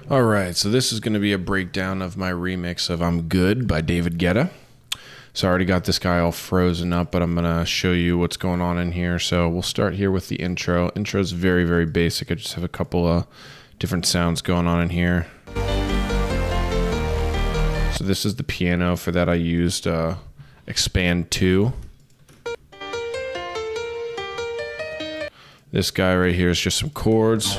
All right, so this is going to be a breakdown of my remix of I'm Good by David Guetta. So I already got this guy all frozen up, but I'm going to show you what's going on in here. So we'll start here with the intro. Intro is very, very basic. I just have a couple of different sounds going on in here. So this is the piano. For that I used Expand 2. This guy right here is just some chords.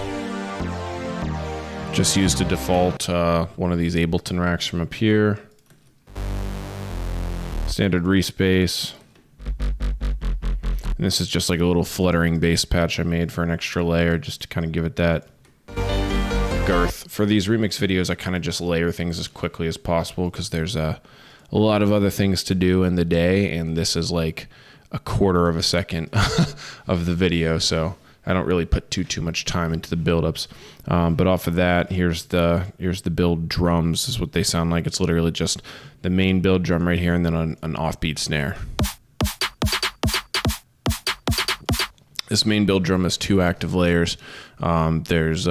Just used a default one of these Ableton racks from up here. Standard respace. And this is just like a little fluttering bass patch I made for an extra layer just to kind of give it that girth. For these remix videos, I kind of just layer things as quickly as possible because there's a lot of other things to do in the day, and this is like a quarter of a second of the video, so I don't really put too much time into the build-ups. But off of that, here's the build drums. This is what they sound like. It's literally just the main build drum right here and then an offbeat snare. This main build drum has 2 active layers. There's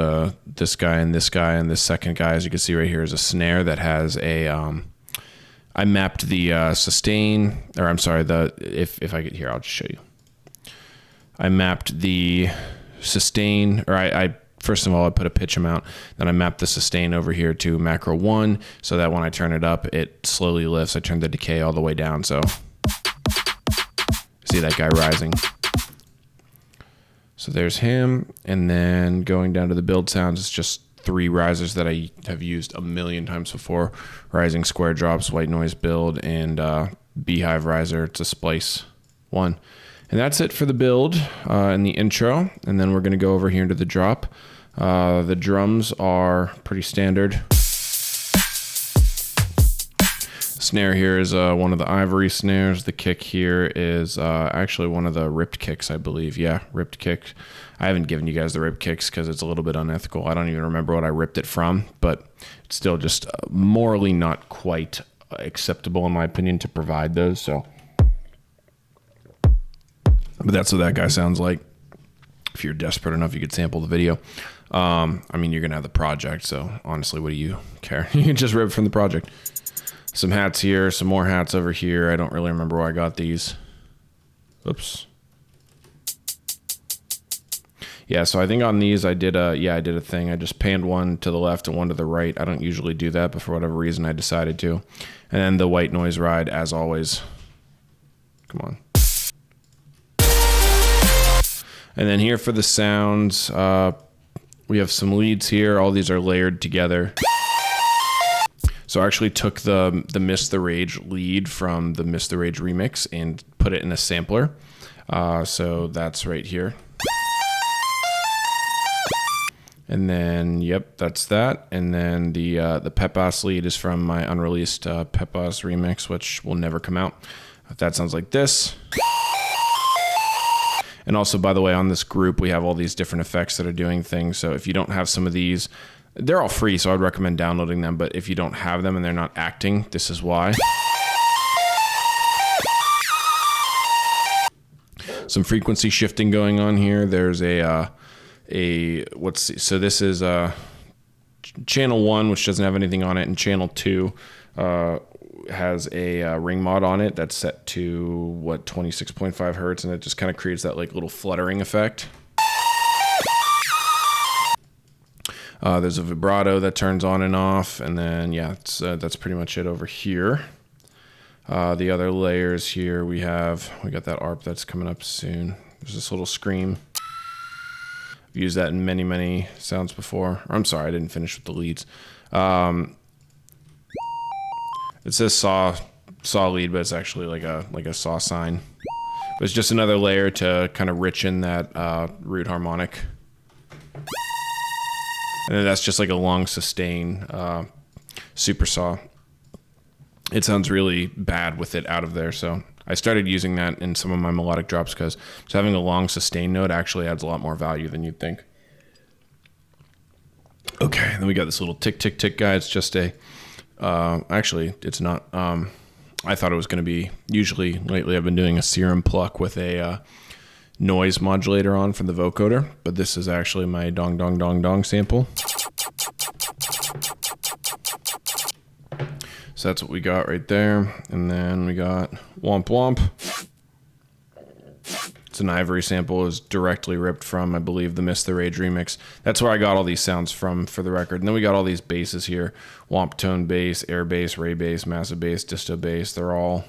this guy and this guy, and this second guy, as you can see right here, is a snare that has a I mapped the sustain, or I'm sorry, if I get here, I'll just show you. I mapped the sustain, or I first of all, I put a pitch amount, then I mapped the sustain over here to macro 1, so that when I turn it up, it slowly lifts. I turned the decay all the way down, so see that guy rising. So there's him, and then going down to the build sounds, it's just 3 risers that I have used a million times before. Rising square drops, white noise build, and beehive riser. It's a splice 1. And that's it for the build and the intro. And then we're going to go over here into the drop. The drums are pretty standard. Snare here is one of the ivory snares. The kick here is actually one of the ripped kicks, I believe. Yeah, ripped kick. I haven't given you guys the ripped kicks because it's a little bit unethical. I don't even remember what I ripped it from, but it's still just morally not quite acceptable, in my opinion, to provide those. So. But that's what that guy sounds like. If you're desperate enough, you could sample the video. I mean, you're going to have the project, so honestly, what do you care? You can just rip from the project. Some hats here, some more hats over here. I don't really remember where I got these. Oops. Yeah, so I think on these I did a thing. I just panned one to the left and one to the right. I don't usually do that, but for whatever reason I decided to. And then the white noise ride, as always. Come on. And then here for the sounds, we have some leads here. All these are layered together. So I actually took the Miss the Rage lead from the Miss the Rage remix and put it in a sampler. So that's right here. And then, yep, that's that. And then the Pepas lead is from my unreleased Pepas remix, which will never come out. That sounds like this. And also, by the way, on this group, we have all these different effects that are doing things. So if you don't have some of these, they're all free, so I'd recommend downloading them. But if you don't have them and they're not acting, this is why. Some frequency shifting going on here. There's so this is channel 1, which doesn't have anything on it, and channel 2 has a ring mod on it that's set to 26.5 hertz, and it just kind of creates that like little fluttering effect. There's a vibrato that turns on and off, and then yeah, that's pretty much it over here. The other layers here we got that ARP that's coming up soon. There's this little scream. I've used that in many sounds before. I'm sorry, I didn't finish with the leads. It says saw lead, but it's actually like a saw sign. But it's just another layer to kind of richen that root harmonic. And then that's just like a long sustain super saw. It sounds really bad with it out of there, so I started using that in some of my melodic drops because just having a long sustain note actually adds a lot more value than you'd think. Okay, then we got this little tick tick tick guy. It's just a actually, it's not. I thought it was going to be. Usually, lately, I've been doing a serum pluck with a noise modulator on from the vocoder, but this is actually my dong dong dong dong sample. So that's what we got right there. And then we got Womp Womp. It's an Ivory sample. It was directly ripped from, I believe, the Miss the Rage remix. That's where I got all these sounds from, for the record. And then we got all these basses here. Womp Tone bass, Air bass, Ray bass, Massive bass, Disto bass. They're all...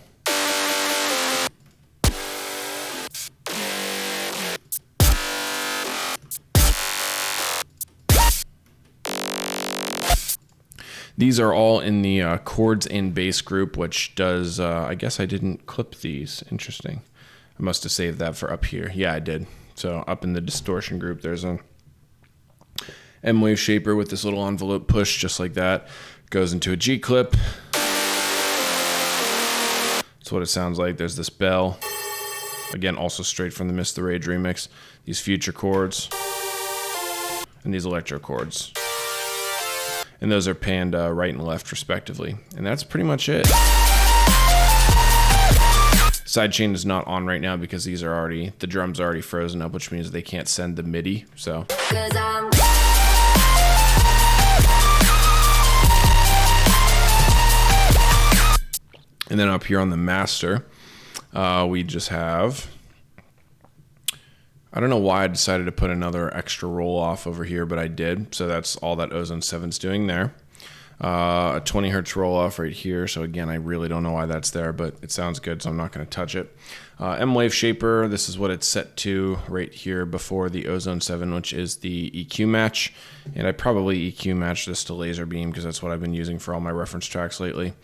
These are all in the chords and bass group, which does, I guess I didn't clip these. Interesting. I must have saved that for up here. Yeah, I did. So up in the distortion group, there's a M-Wave shaper with this little envelope push, just like that. Goes into a G clip. That's what it sounds like. There's this bell. Again, also straight from the Miss the Rage remix. These future chords. And these electro chords. And those are panned right and left respectively. And that's pretty much it. Sidechain is not on right now because these are already, the drums are already frozen up, which means they can't send the MIDI. So. And then up here on the master, we just have, I don't know why I decided to put another extra roll off over here, but I did. So that's all that Ozone 7's doing there. A 20 hertz roll off right here. So again, I really don't know why that's there, but it sounds good, so I'm not going to touch it. M-Wave shaper, this is what it's set to right here before the Ozone 7, which is the EQ match. And I probably EQ match this to Laser Beam because that's what I've been using for all my reference tracks lately.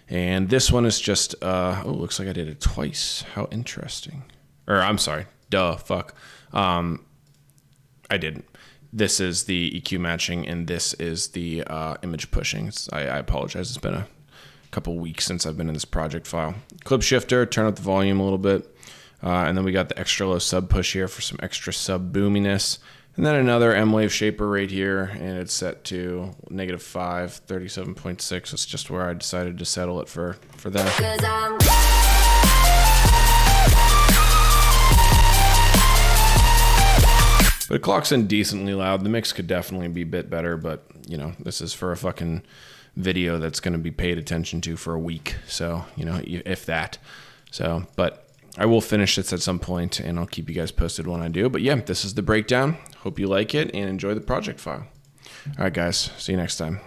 And this one is just, oh, looks like I did it twice. How interesting. Or I'm sorry. Duh, fuck. I didn't. This is the EQ matching, and this is the image pushing. I apologize. It's been a couple weeks since I've been in this project file. Clip shifter, turn up the volume a little bit. And then we got the extra low sub push here for some extra sub boominess. And then another M-Wave shaper right here, and it's set to -5, 37.6. That's just where I decided to settle it for that. But it clocks in decently loud. The mix could definitely be a bit better, but, you know, this is for a fucking video that's going to be paid attention to for a week. So, you know, if that. So, but I will finish this at some point, and I'll keep you guys posted when I do. But yeah, this is the breakdown. Hope you like it and enjoy the project file. All right, guys. See you next time.